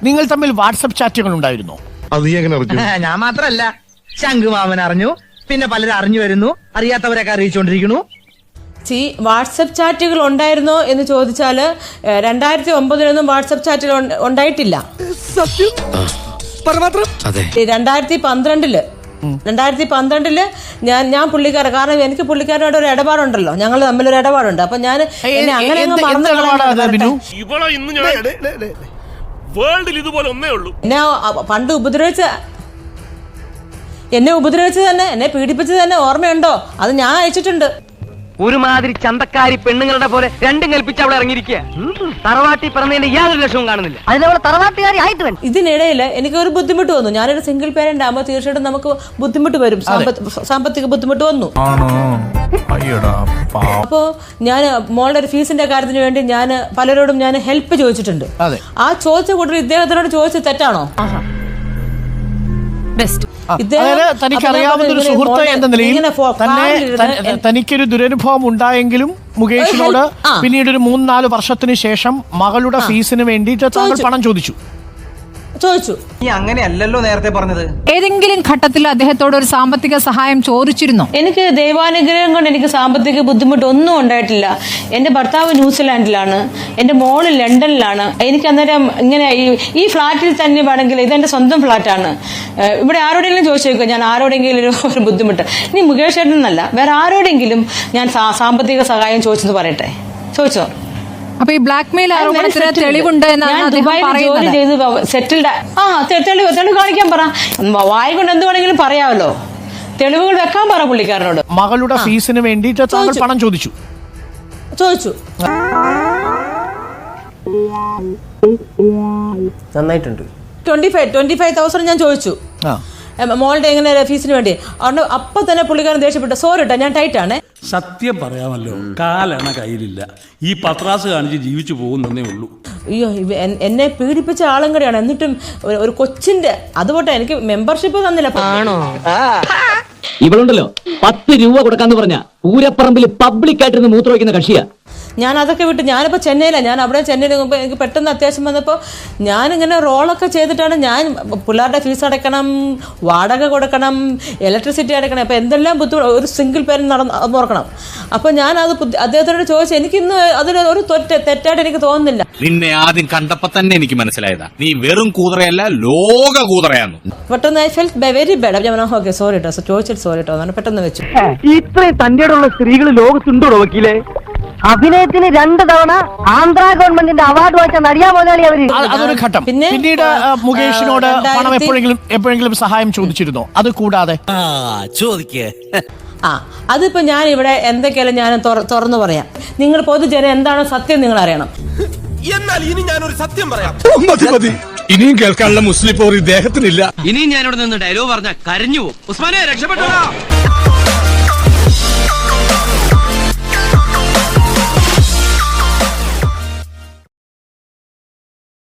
നിങ്ങൾ തമ്മിൽ വാട്സപ്പ് ചാറ്റുകൾ ഉണ്ടായിരുന്നോ? ഞാൻ മാത്രല്ല, ശംഖുമാമൻ അറിഞ്ഞു, പിന്നെ പലരും അറിഞ്ഞു വരുന്നു, അറിയാത്തവരൊക്കെ അറിയിച്ചുകൊണ്ടിരിക്കുന്നു. വാട്സപ്പ് ചാറ്റുകൾ ഉണ്ടായിരുന്നോ എന്ന് ചോദിച്ചാൽ 2009 വാട്സപ്പ് ചാറ്റുകൾ ഉണ്ടായിട്ടില്ല. 2012 ഞാൻ പുള്ളിക്കാരൻ, കാരണം എനിക്ക് പുള്ളിക്കാരനോട് ഒരു ഇടപാടുണ്ടല്ലോ, ഞങ്ങൾ തമ്മിലൊരു ഇടപാടുണ്ട്. അപ്പൊ ഞാൻ എന്നെ അങ്ങനെ എന്നെ ഉപദ്രവിച്ചത് തന്നെ, എന്നെ പീഡിപ്പിച്ചത് തന്നെ ഓർമ്മയുണ്ടോ? അത് ഞാൻ അയച്ചിട്ടുണ്ട്. ഒരുമാതിരി ചന്തക്കാരി പെണ്ണുങ്ങളുടെ പോലെ രണ്ടും കൽപ്പിച്ച് അവിടെ ഇറങ്ങിയിരിക്കുക. തറവാട്ടി പറഞ്ഞതിന്റെ യാതൊരു ലക്ഷവും കാണുന്നില്ല. അതിനവളെ തറവാട്ടുകാരി ആയിട്ട് വേണം. ഇതിനിടയിൽ എനിക്ക് ഒരു ബുദ്ധിമുട്ട് വന്നു. ഞാനൊരു സിംഗിൾ പേരന്റ് ആകുമ്പോൾ തീർച്ചയായിട്ടും നമുക്ക് ബുദ്ധിമുട്ട് വരും, സാമ്പത്തിക ബുദ്ധിമുട്ട് വന്നു. അപ്പോ ഞാൻ മോളുടെ ഒരു ഫീസിന്റെ കാര്യത്തിന് വേണ്ടി ഞാൻ പലരോടും ഞാൻ ഹെൽപ്പ് ചോദിച്ചിട്ടുണ്ട്. ആ ചോദിച്ച കൂട്ടർ ഇദ്ദേഹത്തിനോട് ചോദിച്ചത് തെറ്റാണോ? തനിക്കറിയാവുന്ന ഒരു സുഹൃത്ത് എന്ന നിലയിൽ തന്നെ തനിക്കൊരു ദുരനുഭവം ഉണ്ടായെങ്കിലും മുകേഷിനോട് പിന്നീട് ഒരു 3-4 വർഷത്തിന് ശേഷം മകളുടെ ഫീസിന് വേണ്ടിയിട്ട് താങ്കൾ പണം ചോദിച്ചു. അങ്ങനെയല്ലല്ലോ നേരത്തെ പറഞ്ഞത്. ഏതെങ്കിലും ഘട്ടത്തിൽ അദ്ദേഹത്തോട് ഒരു സാമ്പത്തിക സഹായം ചോദിച്ചിരുന്നോ? എനിക്ക് ദൈവാനുഗ്രഹം കൊണ്ട് എനിക്ക് സാമ്പത്തിക ബുദ്ധിമുട്ട് ഒന്നും ഉണ്ടായിട്ടില്ല. എന്റെ ഭർത്താവ് ന്യൂസിലാൻഡിലാണ്, എന്റെ മോള് ലണ്ടനിലാണ്. എനിക്ക് അന്നേരം ഇങ്ങനെ ഈ ഫ്ലാറ്റിൽ തന്നെ വേണമെങ്കിൽ, ഇതെന്റെ സ്വന്തം ഫ്ലാറ്റാണ്. ഇവിടെ ആരോടെങ്കിലും ചോദിച്ചേക്കോ, ഞാൻ ആരോടെങ്കിലും ഒരു ബുദ്ധിമുട്ട്, ഇനി മുകേഷ് ചേട്ടനല്ല വേറെ ആരോടെങ്കിലും ഞാൻ സാമ്പത്തിക സഹായം ചോദിച്ചെന്ന് പറയട്ടെ, ചോദിച്ചോ? അപ്പൊ ഈ ബ്ലാക്ക് മെയിൽ ആരോപണത്തിന് തെളിവുണ്ട് എന്നാണ് തെളിവ് കാണിക്കാൻ പറ. വായി കൊണ്ട് എന്ത് വേണമെങ്കിലും പറയാമല്ലോ, തെളിവുകൾ വെക്കാൻ പറ പുള്ളിക്കാരനോട്. മകളുടെ ഫീസിന് വേണ്ടിയിട്ട് താങ്കൾ പണം ചോദിച്ചു. നന്നായിട്ടുണ്ട്. 25,000 ഞാൻ ചോദിച്ചു മോളുടെ എങ്ങനെ ഫീസിന് വേണ്ടി. അതുകൊണ്ട് അപ്പൊ തന്നെ പുള്ളിക്കാരൻ ദേഷ്യപ്പെട്ടു, സോറി കേട്ടോ ഞാൻ ടൈറ്റ് ആണ്. സത്യം പറയാമല്ലോ, കാലണ കയ്യിലില്ല, ഈ പത്രാസ് കാണിച്ച് ജീവിച്ചു പോകുന്നേ ഉള്ളൂ. അയ്യോ, എന്നെ പീഡിപ്പിച്ച ആളും കൂടെയാണ്. എന്നിട്ടും ഒരു കൊച്ചിന്റെ അതുപോട്ടെ എനിക്ക് മെമ്പർഷിപ്പ് തന്നില്ല. ആണോ? ഇവളുണ്ടല്ലോ 10 രൂപ കൊടുക്കാന്ന് പറഞ്ഞ പൂരപ്പറമ്പിൽ പബ്ലിക് ആയിട്ടിരുന്ന് മൂത്ര വയ്ക്കുന്ന കക്ഷിയാ. ഞാൻ അതൊക്കെ വിട്ട് ഞാനിപ്പോൾ ചെന്നൈയിലാണ്. ഞാൻ അവിടെ ചെന്നൈയിൽ എനിക്ക് പെട്ടെന്ന് അത്യാവശ്യം വന്നപ്പോൾ ഞാനിങ്ങനെ റോളൊക്കെ ചെയ്തിട്ടാണ്. ഞാൻ പിള്ളേരുടെ ഫീസ് അടയ്ക്കണം, വാടക കൊടുക്കണം, ഇലക്ട്രിസിറ്റി അടയ്ക്കണം, അപ്പോൾ എന്തെല്ലാം ബുദ്ധിമുട്ട് ഒരു സിംഗിൾ പേരന്റ് ഓർക്കണം. അപ്പോൾ ഞാൻ അത് അദ്ദേഹത്തോട് ചോദിച്ചു. എനിക്കിന്ന് അതിലൊരു തെറ്റായിട്ട് എനിക്ക് തോന്നുന്നില്ല. നിന്നെ ആദ്യം കണ്ടപ്പോ തന്നെ എനിക്ക് മനസ്സിലായതാ, നീ വെറും കൂതറയല്ല, ലോക കൂതറയാന്നു. പെട്ടെന്ന് ഐ ഫെൽറ്റ് വെരി ബാഡ്. ഞാൻ ഓക്കെ സോറി കേട്ടോ, ചോദിച്ചിട്ട് സോറി കേട്ടോ എന്നാണ് പെട്ടെന്ന് വെച്ചു. ഇത്രയും തന്റെ സ്ത്രീകൾ ലോകത്തുണ്ടോ വക്കീലെ? അഭിനയത്തിന് 2 തവണ ആന്ധ്ര ഗവൺമെന്റിന്റെ അവാർഡ് വാങ്ങിച്ച നടിയാ മുതലാളി അവര്. അതൊരു ഘട്ടം. പിന്നീട് മുകേഷിനോട് പണം എപ്പോഴെങ്കിലും സഹായം ചോദിച്ചിരുന്നോ? അത് കൂടാതെ അതിപ്പോ ഞാൻ ഇവിടെ എന്തൊക്കെയാലും ഞാൻ തുറന്നു പറയാം. നിങ്ങൾ പൊതുജനം എന്താണോ സത്യം നിങ്ങൾ അറിയണം. എന്നാൽ ഇനി ഞാനൊരു സത്യം പറയാം. ഇനിയും കേൾക്കാനുള്ള മുസ്ലിം പോർ ഇദ്ദേഹത്തിനില്ല. ഇനിയും ഞാനിവിടെ നിന്ന് ഡയലോഗ് പറഞ്ഞാൽ കരഞ്ഞു പോകും. ഉസ്മാനെ രക്ഷപ്പെട്ടോ.